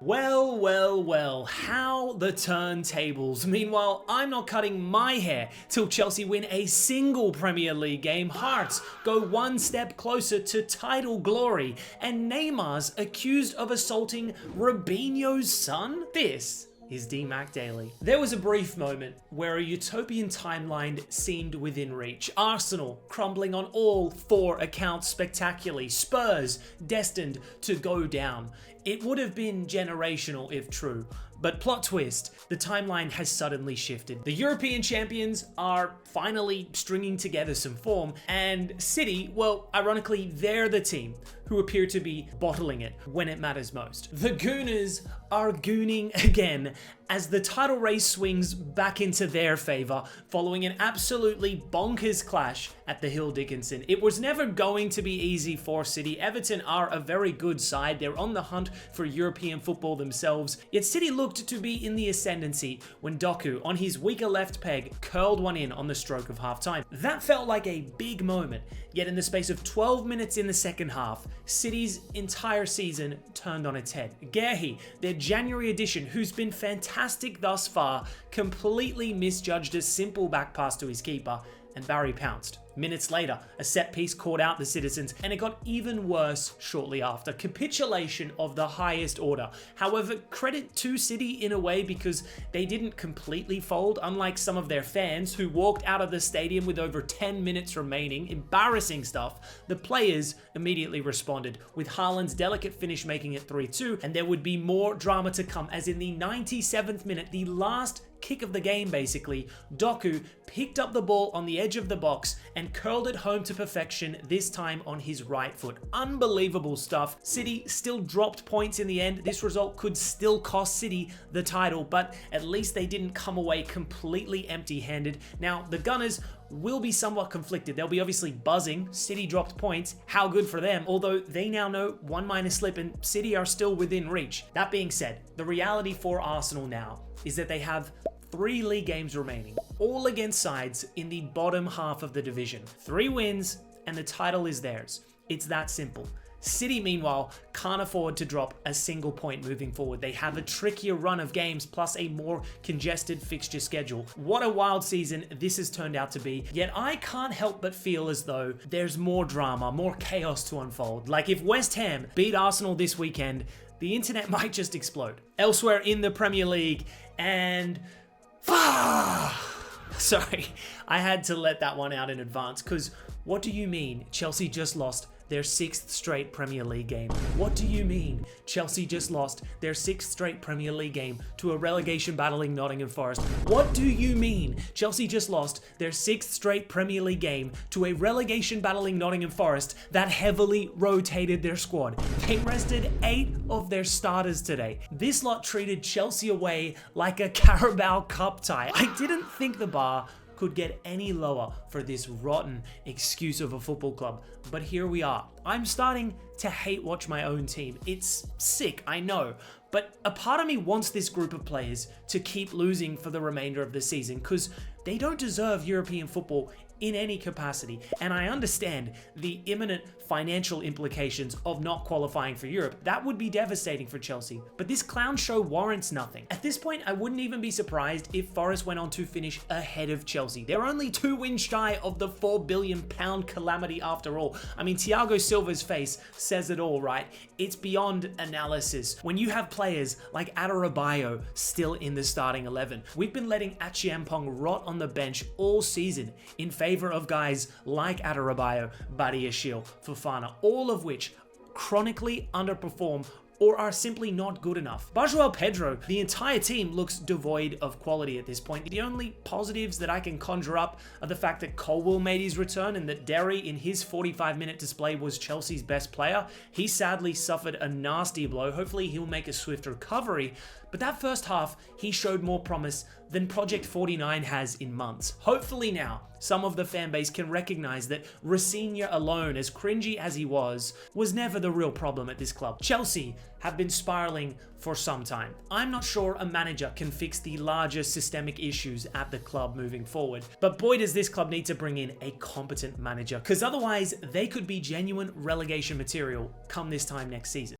Well, well, well, how the turntables. Meanwhile, I'm not cutting my hair till Chelsea win a single Premier League game, Hearts go one step closer to title glory, and Neymar's accused of assaulting Robinho's son? This is DMAC Daily. There was a brief moment where a utopian timeline seemed within reach. Arsenal crumbling on all four accounts spectacularly. Spurs destined to go down. It would have been generational if true. But plot twist, the timeline has suddenly shifted. The European champions are finally stringing together some form, and City, well, ironically, they're the team who appear to be bottling it when it matters most. The Gooners are gooning again as the title race swings back into their favor following an absolutely bonkers clash at the Hill Dickinson. It was never going to be easy for City. Everton are a very good side. They're on the hunt for European football themselves. Yet City looked to be in the ascendancy when Doku, on his weaker left peg, curled one in on the stroke of half-time. That felt like a big moment, yet in the space of 12 minutes in the second half, City's entire season turned on its head. Guehi, their January addition, who's been fantastic thus far, completely misjudged a simple back pass to his keeper, and Barry pounced. Minutes later, a set piece caught out the citizens, and it got even worse shortly after. Capitulation of the highest order. However, credit to City in a way because they didn't completely fold, unlike some of their fans who walked out of the stadium with over 10 minutes remaining. Embarrassing stuff. The players immediately responded, with Haaland's delicate finish making it 3-2, and there would be more drama to come as in the 97th minute, the last kick of the game basically, Doku picked up the ball on the edge of the box and curled it home to perfection, this time on his right foot. Unbelievable stuff. City still dropped points in the end. This result could still cost City the title, but at least they didn't come away completely empty-handed. Now, the Gunners will be somewhat conflicted. They'll be obviously buzzing. City dropped points. How good for them. Although they now know one minor slip and City are still within reach. That being said, the reality for Arsenal now is that they have 3 league games remaining, all against sides in the bottom half of the division. 3 wins and the title is theirs. It's that simple. City, meanwhile, can't afford to drop a single point moving forward. They have a trickier run of games plus a more congested fixture schedule. What a wild season this has turned out to be, yet I can't help but feel as though there's more drama, more chaos to unfold. Like if West Ham beat Arsenal this weekend, the internet might just explode. Elsewhere in the Premier League, and sorry, I had to let that one out in advance, because what do you mean Chelsea just lost their 6th straight Premier League game? What do you mean Chelsea just lost their 6th straight Premier League game to a relegation battling Nottingham Forest? What do you mean Chelsea just lost their 6th straight Premier League game to a relegation battling Nottingham Forest that heavily rotated their squad? They rested 8 of their starters today. This lot treated Chelsea away like a Carabao Cup tie. I didn't think the bar could get any lower for this rotten excuse of a football club, but here we are. I'm starting to hate watch my own team. It's sick, I know, but a part of me wants this group of players to keep losing for the remainder of the season because they don't deserve European football in any capacity, and I understand the imminent financial implications of not qualifying for Europe. That would be devastating for Chelsea, but this clown show warrants nothing. At this point, I wouldn't even be surprised if Forest went on to finish ahead of Chelsea. They're only 2 wins shy of the £4 billion calamity after all. I mean, Thiago Silva's face says it all, right? It's beyond analysis. When you have players like Adarabioyo still in the starting 11, we've been letting Achiampong rot on the bench all season in favor of guys like Adarabioyo, Badiashile, Fofana, all of which chronically underperform or are simply not good enough. Bajoel Pedro, the entire team looks devoid of quality at this point. The only positives that I can conjure up are the fact that Colwill made his return and that Derry in his 45-minute display was Chelsea's best player. He sadly suffered a nasty blow. Hopefully he'll make a swift recovery. But that first half, he showed more promise than Project 49 has in months. Hopefully now, some of the fan base can recognize that Rafinha alone, as cringy as he was never the real problem at this club. Chelsea have been spiraling for some time. I'm not sure a manager can fix the larger systemic issues at the club moving forward, but boy does this club need to bring in a competent manager, because otherwise they could be genuine relegation material come this time next season.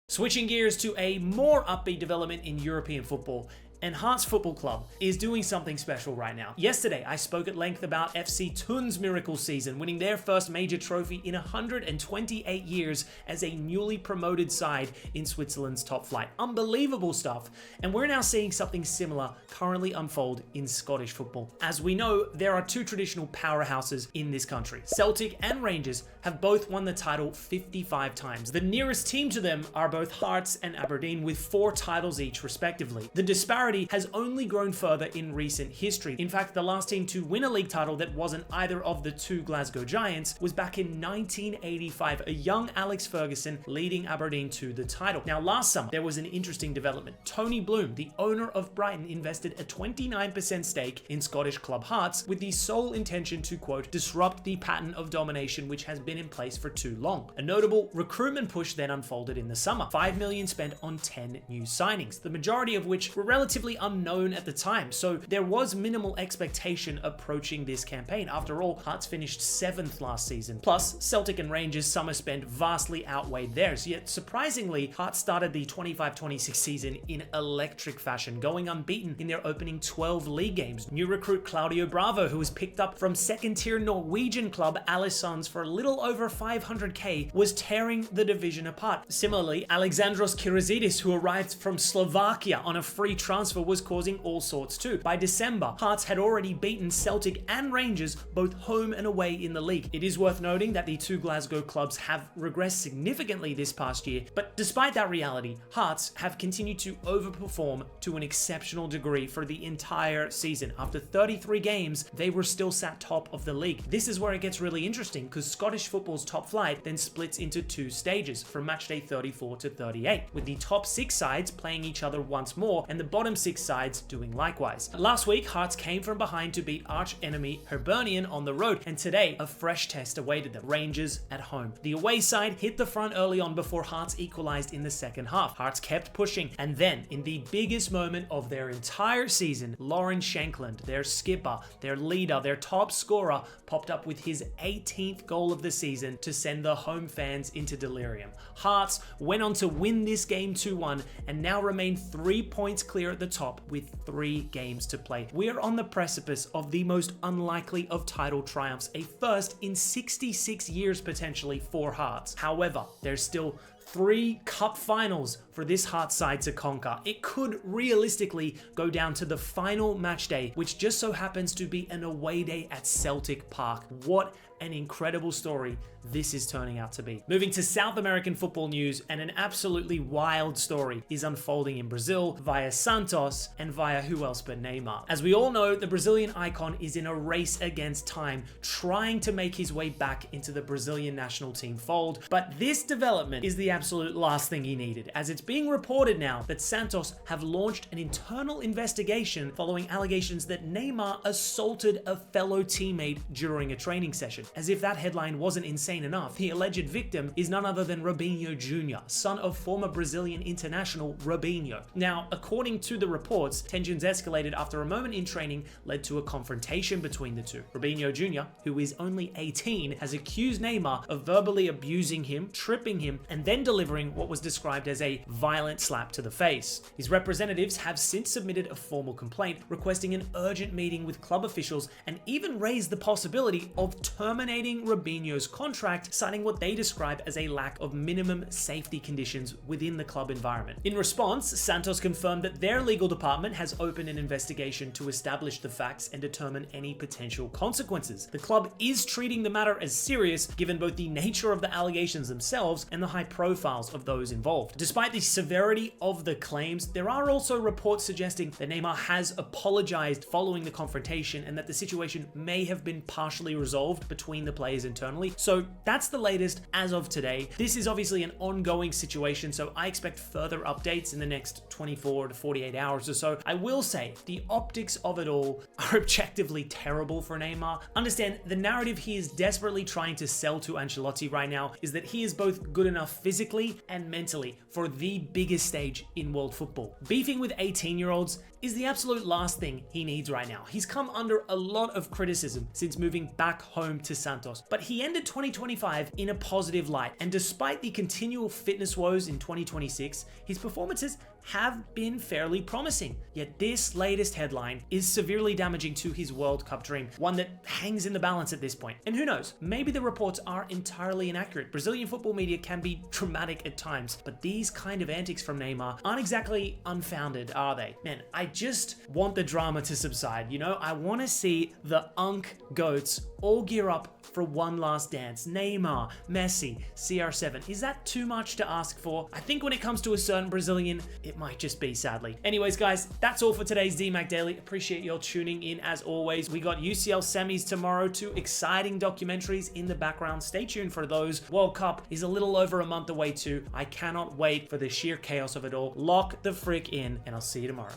Switching gears to a more upbeat development in European football. And Hearts Football Club is doing something special right now. Yesterday, I spoke at length about FC Thun's miracle season, winning their first major trophy in 128 years as a newly promoted side in Switzerland's top flight. Unbelievable stuff. And we're now seeing something similar currently unfold in Scottish football. As we know, there are two traditional powerhouses in this country. Celtic and Rangers have both won the title 55 times. The nearest team to them are both Hearts and Aberdeen, with 4 titles each respectively. The disparity has only grown further in recent history. In fact, the last team to win a league title that wasn't either of the two Glasgow Giants was back in 1985, a young Alex Ferguson leading Aberdeen to the title. Now, last summer, there was an interesting development. Tony Bloom, the owner of Brighton, invested a 29% stake in Scottish club Hearts with the sole intention to, quote, disrupt the pattern of domination which has been in place for too long. A notable recruitment push then unfolded in the summer. 5 million spent on 10 new signings, the majority of which were relatively unknown at the time, so there was minimal expectation approaching this campaign. After all, Hearts finished 7th last season. Plus, Celtic and Rangers' summer spend vastly outweighed theirs, yet surprisingly, Hearts started the 25-26 season in electric fashion, going unbeaten in their opening 12 league games. New recruit Claudio Bravo, who was picked up from second-tier Norwegian club Alisons for a little over 500k, was tearing the division apart. Similarly, Alexandros Kirizidis, who arrived from Slovakia on a free transfer, was causing all sorts too. By December, Hearts had already beaten Celtic and Rangers both home and away in the league. It is worth noting that the two Glasgow clubs have regressed significantly this past year, but despite that reality, Hearts have continued to overperform to an exceptional degree for the entire season. After 33 games, they were still sat top of the league. This is where it gets really interesting, because Scottish football's top flight then splits into 2 stages, from matchday 34 to 38, with the top 6 sides playing each other once more and the bottom 6 sides doing likewise. Last week, Hearts came from behind to beat arch enemy Hibernian on the road, and today a fresh test awaited them. Rangers at home. The away side hit the front early on before Hearts equalized in the second half. Hearts kept pushing, and then in the biggest moment of their entire season, Lauren Shankland, their skipper, their leader, their top scorer, popped up with his 18th goal of the season to send the home fans into delirium. Hearts went on to win this game 2-1 and now remain 3 points clear at the top with 3 games to play. We're on the precipice of the most unlikely of title triumphs, a first in 66 years potentially for Hearts. However, there's still 3 cup finals for this Hearts side to conquer. It could realistically go down to the final match day, which just so happens to be an away day at Celtic Park. What an incredible story this is turning out to be. Moving to South American football news, and an absolutely wild story is unfolding in Brazil via Santos and via who else but Neymar. As we all know, the Brazilian icon is in a race against time, trying to make his way back into the Brazilian national team fold, but this development is the absolute last thing he needed, as it's being reported now that Santos have launched an internal investigation following allegations that Neymar assaulted a fellow teammate during a training session. As if that headline wasn't insane enough, the alleged victim is none other than Robinho Jr, son of former Brazilian international Robinho. Now, according to the reports, tensions escalated after a moment in training led to a confrontation between the two. Robinho Jr, who is only 18, has accused Neymar of verbally abusing him, tripping him, and then delivering what was described as a violent slap to the face. His representatives have since submitted a formal complaint requesting an urgent meeting with club officials, and even raised the possibility of terminating Robinho's contract, citing what they describe as a lack of minimum safety conditions within the club environment. In response, Santos confirmed that their legal department has opened an investigation to establish the facts and determine any potential consequences. The club is treating the matter as serious, given both the nature of the allegations themselves and the high profiles of those involved. Despite the severity of the claims, there are also reports suggesting that Neymar has apologized following the confrontation and that the situation may have been partially resolved between the players internally. So that's the latest as of today. This is obviously an ongoing situation, so I expect further updates in the next 24 to 48 hours or so. I will say the optics of it all are objectively terrible for Neymar. Understand, the narrative he is desperately trying to sell to Ancelotti right now is that he is both good enough physically and mentally for the biggest stage in world football. Beefing with 18-year-olds is the absolute last thing he needs right now. He's come under a lot of criticism since moving back home to Santos. But he ended 2025 in a positive light, and despite the continual fitness woes in 2026, his performances have been fairly promising. Yet this latest headline is severely damaging to his World Cup dream, one that hangs in the balance at this point. And who knows, maybe the reports are entirely inaccurate. Brazilian football media can be dramatic at times, but these kind of antics from Neymar aren't exactly unfounded, are they? Man, I just want the drama to subside, you know? I want to see the Unk goats all gear up for one last dance. Neymar, Messi, CR7. Is that too much to ask for? I think when it comes to a certain Brazilian, it might just be, sadly. Anyways, guys, that's all for today's DMAC Daily. Appreciate y'all tuning in as always. We got UCL semis tomorrow, 2 exciting documentaries in the background. Stay tuned for those. World Cup is a little over a month away too. I cannot wait for the sheer chaos of it all. Lock the frick in, and I'll see you tomorrow.